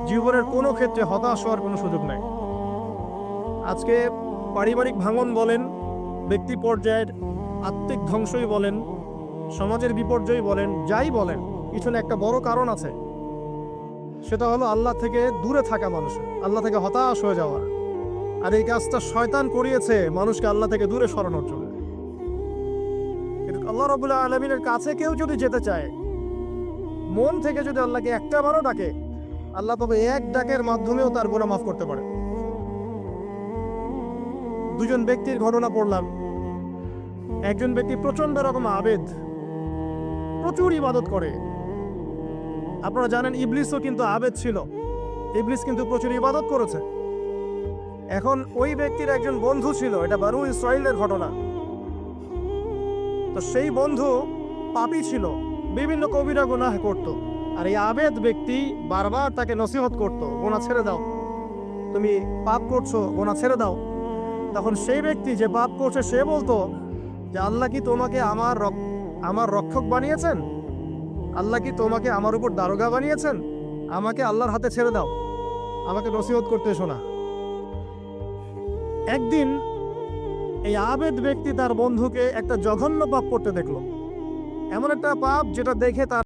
জীবনের কোনো ক্ষেত্রে হতাশ হওয়ার কোনো সুযোগ নাই। আজকে পারিবারিক ভাঙন বলেন, ব্যক্তি পর্যায়ের আত্মিক ধ্বংসই বলেন, সমাজের বিপর্যয় বলেন, যাই বলেন, পিছনে একটা বড় কারণ আছে। সেটা হলো আল্লাহ থেকে দূরে থাকা মানুষের, আল্লাহ থেকে হতাশ হয়ে যাওয়া। আর এই কাজটা শয়তান করিয়েছে মানুষকে আল্লাহ থেকে দূরে সরানোর জন্য। কিন্তু আল্লাহ রাব্বুল আলামিনের কাছে কেউ যদি যেতে চায়, মন থেকে যদি আল্লাহকে একটা বারও ডাকে, আল্লাহ তবে এক ডাকের মাধ্যমেও তার গুনাহ মাফ করতে পারে। দুজন ব্যক্তির ঘটনা পড়লাম। একজন ব্যক্তি প্রচন্ড রকম আবেদ, প্রচুর ইবাদত করে। আপনারা জানেন ইবলিসও কিন্তু আবেদ ছিল, ইবলিস কিন্তু প্রচুর ইবাদত করেছে। এখন ওই ব্যক্তির একজন বন্ধু ছিল, এটা বানু ইসরাইলের ঘটনা। তো সেই বন্ধু পাপী ছিল, বিভিন্ন কবিরা গুনাহ করত। আর এই আবেদ ব্যক্তি বারবার তাকে নসিহত করত, গুনাহ ছেড়ে দাও, তুমি পাপ করছো, গুনাহ ছেড়ে দাও। তখন সেই ব্যক্তি যে পাপ করছে সে বলতো যে আল্লাহ কি তোমাকে আমার রক্ষক বানিয়েছেন? আল্লাহ কি তোমাকে আমার উপর দারোগা বানিয়েছেন? আমাকে আল্লাহর হাতে ছেড়ে দাও, আমাকে নসিহত করতে এসো না। একদিন এই আবেদ ব্যক্তি তার বন্ধুকে একটা জঘন্য পাপ করতে দেখলো, এমন একটা পাপ যেটা দেখে তার